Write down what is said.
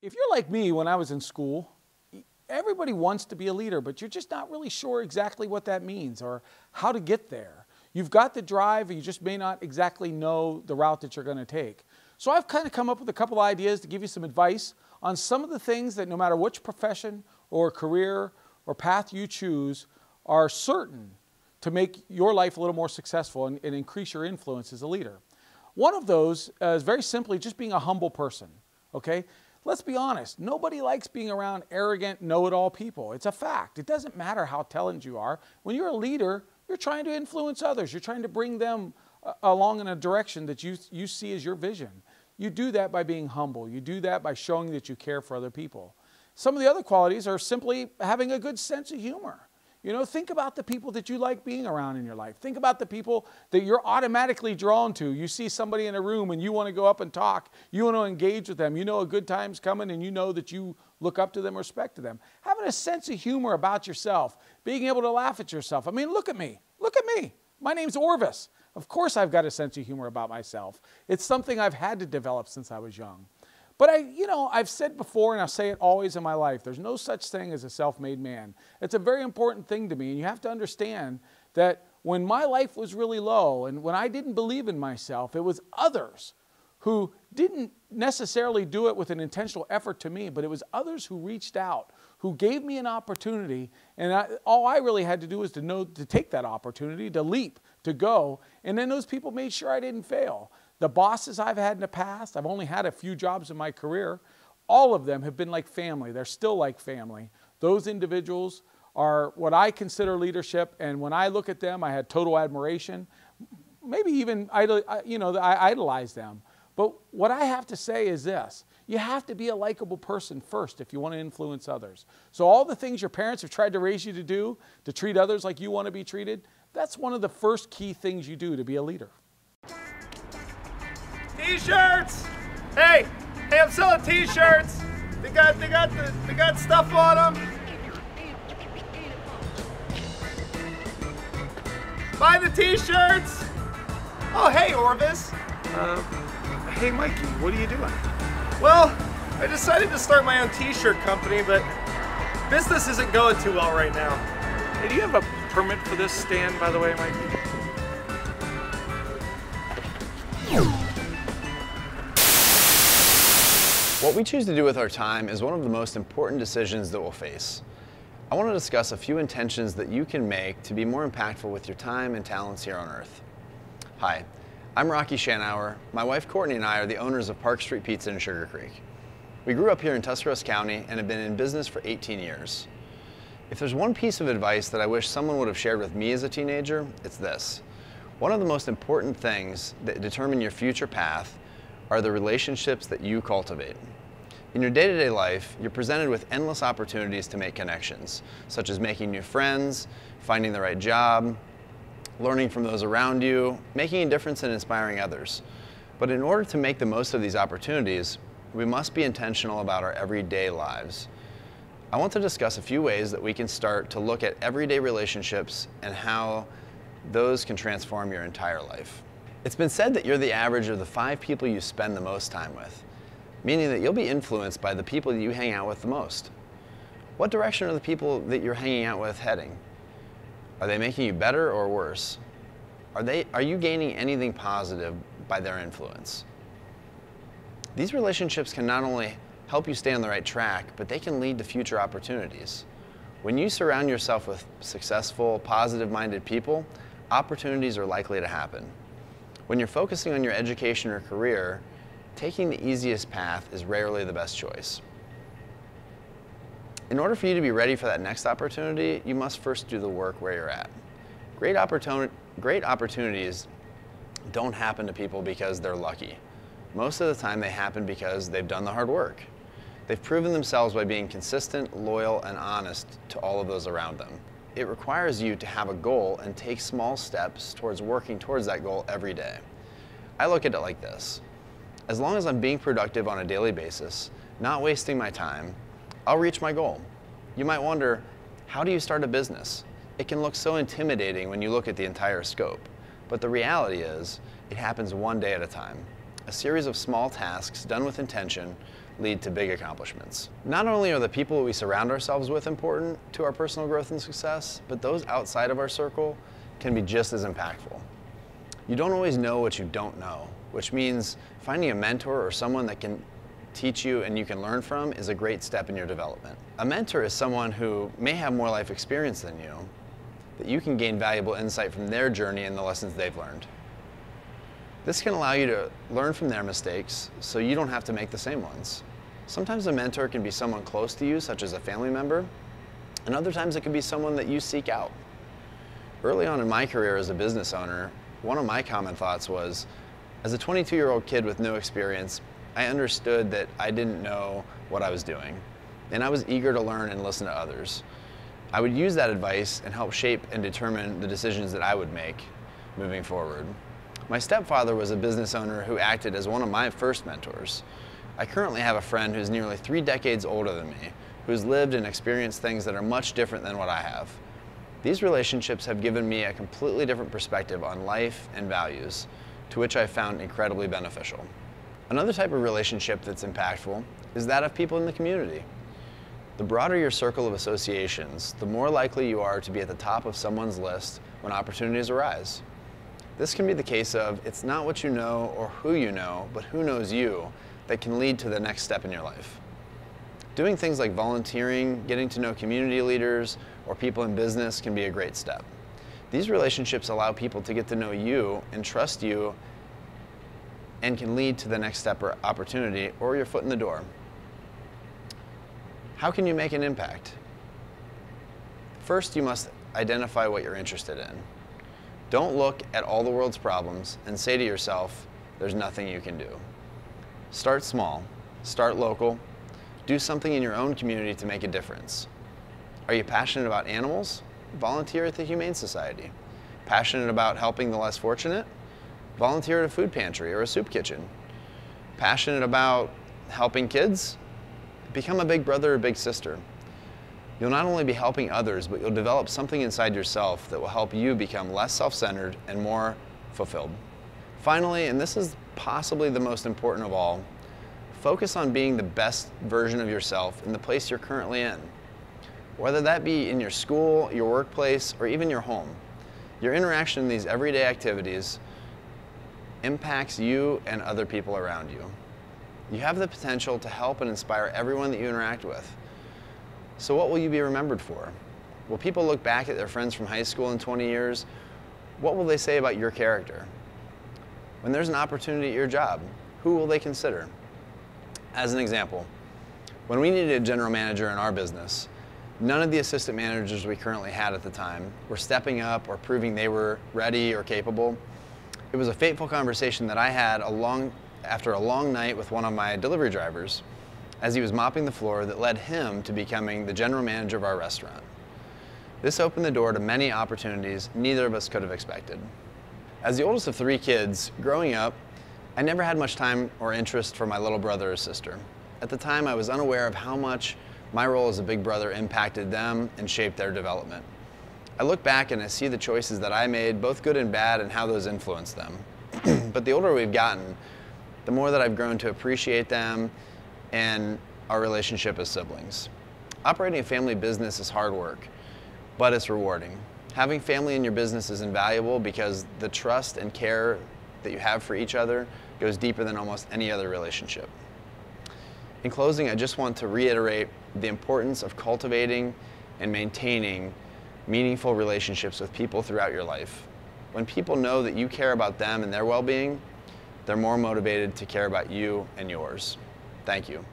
If you're like me when I was in school, everybody wants to be a leader, but you're just not really sure exactly what that means or how to get there. You've got the drive, you just may not exactly know the route that you're going to take. So I've kind of come up with a couple of ideas to give you some advice on some of the things that no matter which profession or career or path you choose are certain to make your life a little more successful and increase your influence as a leader. One of those is very simply just being a humble person, okay? Let's be honest, nobody likes being around arrogant, know-it-all people. It's a fact. It doesn't matter how talented you are. When you're a leader, you're trying to influence others. You're trying to bring them along in a direction that you see as your vision. You do that by being humble. You do that by showing that you care for other people. Some of the other qualities are simply having a good sense of humor. You know, think about the people that you like being around in your life. Think about the people that you're automatically drawn to. You see somebody in a room and you want to go up and talk. You want to engage with them. You know a good time's coming and you know that you look up to them, respect to them. Having a sense of humor about yourself. Being able to laugh at yourself. I mean, look at me. Look at me. My name's Orvis. Of course I've got a sense of humor about myself. It's something I've had to develop since I was young. But I've said before, and I'll say it always in my life, there's no such thing as a self-made man. It's a very important thing to me, and you have to understand that when my life was really low and when I didn't believe in myself, it was others who didn't necessarily do it with an intentional effort to me, but it was others who reached out, who gave me an opportunity, and all I really had to do was to take that opportunity, to leap, to go, and then those people made sure I didn't fail. The bosses I've had in the past, I've only had a few jobs in my career, all of them have been like family. They're still like family. Those individuals are what I consider leadership, and when I look at them, I had total admiration. Maybe even, I idolize them. But what I have to say is this. You have to be a likable person first if you want to influence others. So all the things your parents have tried to raise you to do, to treat others like you want to be treated, that's one of the first key things you do to be a leader. T-shirts! Hey, I'm selling T-shirts. They got stuff on them. Buy the T-shirts. Oh, hey, Orvis. Hey, Mikey, what are you doing? Well, I decided to start my own T-shirt company, but business isn't going too well right now. Hey, do you have a permit for this stand, by the way, Mikey? What we choose to do with our time is one of the most important decisions that we'll face. I want to discuss a few intentions that you can make to be more impactful with your time and talents here on Earth. Hi, I'm Courtney Shanower. My wife Courtney and I are the owners of Bahler Street Pizza in Sugarcreek. We grew up here in Tuscarawas County and have been in business for 18 years. If there's one piece of advice that I wish someone would have shared with me as a teenager, it's this. One of the most important things that determine your future path are the relationships that you cultivate. In your day-to-day life, you're presented with endless opportunities to make connections, such as making new friends, finding the right job, learning from those around you, making a difference and inspiring others. But in order to make the most of these opportunities, we must be intentional about our everyday lives. I want to discuss a few ways that we can start to look at everyday relationships and how those can transform your entire life. It's been said that you're the average of the 5 people you spend the most time with, meaning that you'll be influenced by the people that you hang out with the most. What direction are the people that you're hanging out with heading? Are they making you better or worse? Are you gaining anything positive by their influence? These relationships can not only help you stay on the right track, but they can lead to future opportunities. When you surround yourself with successful, positive-minded people, opportunities are likely to happen. When you're focusing on your education or career, taking the easiest path is rarely the best choice. In order for you to be ready for that next opportunity, you must first do the work where you're at. Great opportunities don't happen to people because they're lucky. Most of the time they happen because they've done the hard work. They've proven themselves by being consistent, loyal, and honest to all of those around them. It requires you to have a goal and take small steps towards working towards that goal every day. I look at it like this. As long as I'm being productive on a daily basis, not wasting my time, I'll reach my goal. You might wonder, how do you start a business? It can look so intimidating when you look at the entire scope, but the reality is, it happens one day at a time. A series of small tasks done with intention lead to big accomplishments. Not only are the people we surround ourselves with important to our personal growth and success, but those outside of our circle can be just as impactful. You don't always know what you don't know, which means finding a mentor or someone that can teach you and you can learn from is a great step in your development. A mentor is someone who may have more life experience than you, that you can gain valuable insight from their journey and the lessons they've learned. This can allow you to learn from their mistakes so you don't have to make the same ones. Sometimes a mentor can be someone close to you, such as a family member, and other times it can be someone that you seek out. Early on in my career as a business owner, one of my common thoughts was, as a 22-year-old kid with no experience, I understood that I didn't know what I was doing, and I was eager to learn and listen to others. I would use that advice and help shape and determine the decisions that I would make moving forward. My stepfather was a business owner who acted as one of my first mentors. I currently have a friend who's nearly 3 decades older than me, who's lived and experienced things that are much different than what I have. These relationships have given me a completely different perspective on life and values, to which I found incredibly beneficial. Another type of relationship that's impactful is that of people in the community. The broader your circle of associations, the more likely you are to be at the top of someone's list when opportunities arise. This can be the case of, it's not what you know or who you know, but who knows you, that can lead to the next step in your life. Doing things like volunteering, getting to know community leaders, or people in business can be a great step. These relationships allow people to get to know you and trust you, and can lead to the next step or opportunity or your foot in the door. How can you make an impact? First, you must identify what you're interested in. Don't look at all the world's problems and say to yourself, there's nothing you can do. Start small, start local, do something in your own community to make a difference. Are you passionate about animals? Volunteer at the Humane Society. Passionate about helping the less fortunate? Volunteer at a food pantry or a soup kitchen. Passionate about helping kids? Become a big brother or big sister. You'll not only be helping others, but you'll develop something inside yourself that will help you become less self-centered and more fulfilled. Finally, and this is possibly the most important of all, focus on being the best version of yourself in the place you're currently in. Whether that be in your school, your workplace, or even your home. Your interaction in these everyday activities impacts you and other people around you. You have the potential to help and inspire everyone that you interact with. So what will you be remembered for? Will people look back at their friends from high school in 20 years? What will they say about your character? When there's an opportunity at your job, who will they consider? As an example, when we needed a general manager in our business, none of the assistant managers we currently had at the time were stepping up or proving they were ready or capable. It was a fateful conversation that I had after a long night with one of my delivery drivers as he was mopping the floor that led him to becoming the general manager of our restaurant. This opened the door to many opportunities neither of us could have expected. As the oldest of 3 kids, growing up, I never had much time or interest for my little brother or sister. At the time, I was unaware of how much my role as a big brother impacted them and shaped their development. I look back and I see the choices that I made, both good and bad, and how those influenced them. But the older we've gotten, the more that I've grown to appreciate them and our relationship as siblings. Operating a family business is hard work, but it's rewarding. Having family in your business is invaluable because the trust and care that you have for each other goes deeper than almost any other relationship. In closing, I just want to reiterate the importance of cultivating and maintaining meaningful relationships with people throughout your life. When people know that you care about them and their well-being, they're more motivated to care about you and yours. Thank you.